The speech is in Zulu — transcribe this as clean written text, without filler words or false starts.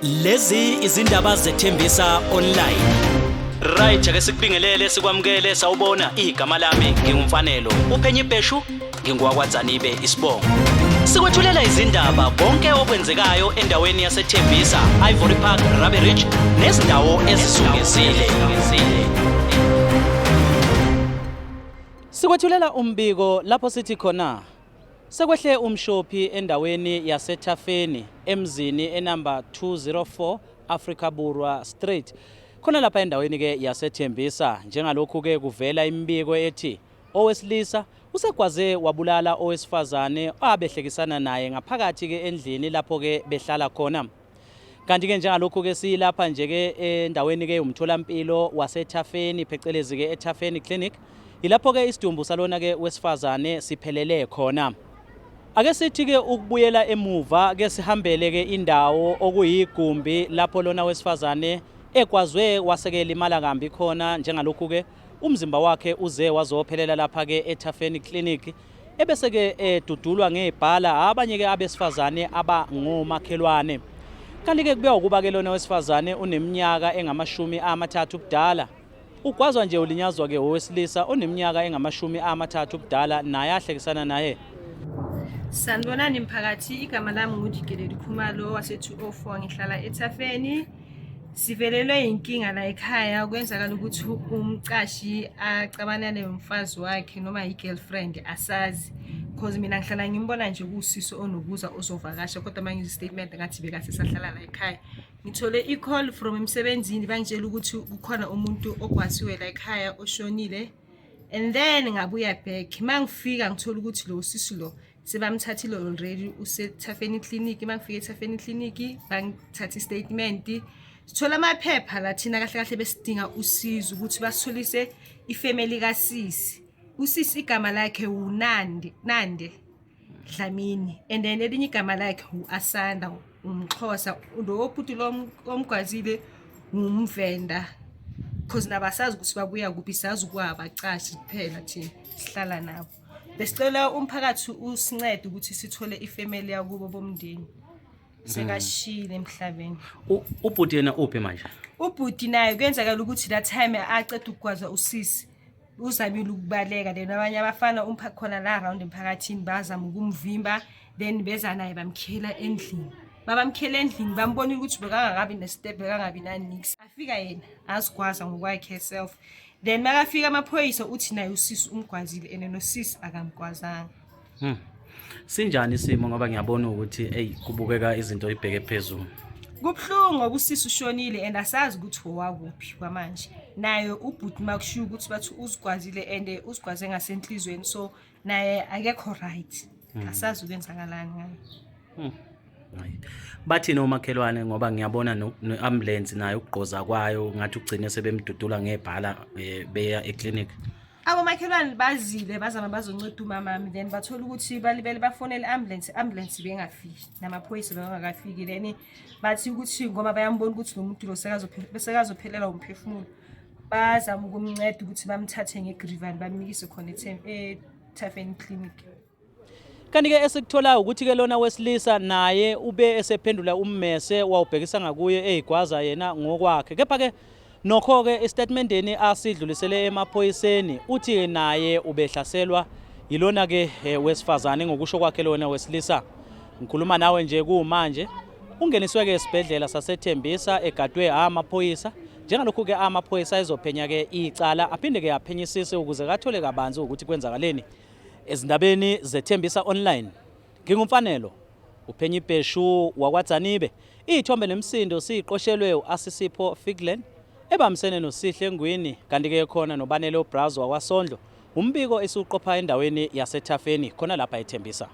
Lezi izindaba zethembisa online. Right ake sikubingelele sikwamukele sawubona igama lami ngingumfanelo uphenye ibheshu ngingwakwaZanibe isibongo. Sikwethulela izindaba konke okwenzekayo endaweni yaseThembisa, Ivory Park, Rabbe Ridge nezindawo ezisungezile. Sikwethulela umbiko lapho sithi khona sekwehle umshophi endaweni yaseThafeni emzini enumber 204 Africa Burwa Street. Khona lapha endaweni ke yaseThembisa njengalokhu ke kuvela imbiko ethi owesilisa usegwaze wabulala owesifazane abehlekisana naye ngaphakathi ke endlini lapho ke behlala khona. Kanti ke njengalokhu ke silapha nje ke endaweni ke umtholampilo waseThafeni phecelezi ke eThafeni Clinic ilapho ke isidumbu salona ke wesifazane siphelele khona. Ake sithi ke ukubuyela emuva ke sihambele ke indawo okuyigumbi lapho lona wesifazane ekwazwe wasekela imala kambi khona njengalokhu ke umzimba wakhe uze wazophelela lapha ke eThafeni Clinic ebese ke edudulwa ngebhala abanye ke abesifazane abangomakhelwane. Kanti ke kubuya ukuba ke lona wesifazane uneminyaka engamashumi amathathu ubudala. Ugwazwa nje ulinyazwa ke owesilisa oneminyaka engamashumi amathathu ubudala naye ahlekisana naye. Sanibonani mphakathi, igama lami nguJikeleli Khumalo wase204 ngihlala eThafeni. Sivelelwe inkinga la ekhaya kwenzakala ukuthi umcashi acabanane nomfazi wakhe noma igirlfriend asazi because mina ngihlala ngimbona nje kusiso onobuza ozovakasha kodwa manje statement ngathi bekase sahlala la ekhaya. Ngithole i-call from emsebenzini bangitshela ukuthi kukhona umuntu ogwasiwe la ekhaya oshonile, and then ngabuya back mangifika ngithola ukuthi lo sisi lo sebamthathile already useThafeni Clinic. Mangifika eThafeni Clinic bangithatha istatement, sithola amaphepha la thina kahle kahle besidinga usizo ukuthi basitholise ifamily kaSisi. Usisi igama lakhe uNandi Dlamini, and then elinye igama lakhe uAsanda umXhosa, lo bhuti lo omgwazile umvenda because nabasazi ukuthi babuya kuphi, sazi kwabaqashi kuphela thina sihlala nabo. Besicela umphakathi usincede ukuthi sithole ifamily yakubo bomndeni sekashile emhlabeni. Ubhuti yena uphi manje? Ubhuti naye kwenzakala ukuthi that time aceda ukugwaza usisi uzamile ukubaleka, then abanye abafana umphakathi khona la around emphakathini bazama ukumvimba, then beza naye bamkhela endlini. Babamkhela endlini bambona ukuthi bekangakabi nestep bekangabi nanix. Afika yena asigwaza ngokwakhe self, then makafika amaphoyisa uthi naye usisi umgwazile ene nosisi akamgwazanga. Sinjani isimo ngoba ngiyabona ukuthi kubukeka izinto ibheke phezulu. Kubhlungu ngoba usisi ushonile and asazi ukuthi wakuphi kwamanje. Naye ubhuti makushiya ukuthi bathi uzigwazile and uzigwaze ngasenhlizweni, so naye akekho right. Asazi ukwenzakalani ngayo. Bathi nomakhelwane ngoba ngiyabona neambulance nayo ukugqoza kwayo ngathi ugcine sebemdudula ngebhala beya eclinic. Abomakhelwane bazile bazama bazonceda umamami, then bathola ukuthi balibele bafonele ambulance bengafiki namaphoyisa bengakafiki, then bathi ukuthi ngoba bayambona ukuthi lo muntu lo sekazophelela umphefumulo bazama ukumnceda ukuthi bamthathe ngeGrivan bamnikise khona eThafeni Clinic. Kanti ke esikuthola ukuthi ke lona wesilisa naye ube esephendula ummese wawubhekisa ngakuye egwaza yena ngokwakhe, kepha ke nokho ke istatementeni asidlulisele emaphoyiseni uthi naye ubehlaselwa yilona ke wesifazane ngokusho kwakhe lona wesilisa. Ngikhuluma nawe nje kumanje ungeniswe ke esibhedlela saseThembisa egadwe amaphoyisa, njengalokhu ke amaphoyisa ezophenya ke icala aphinde ke aphenyisise ukuze kathole kabanzi ukuthi kwenzakaleni ezindabeni zethembisa online. Ngingumfanelo uphenye ibheshu wakwaZanibe, ithombe nemsindo siqoshelwe uAsisipho Figlen ebamsene noSihle Ngwini, kanti ke khona noBanelo Brazo wakwaSondlo. Umbiko esiqopha endaweni yaseThafeni khona lapha eThembisa.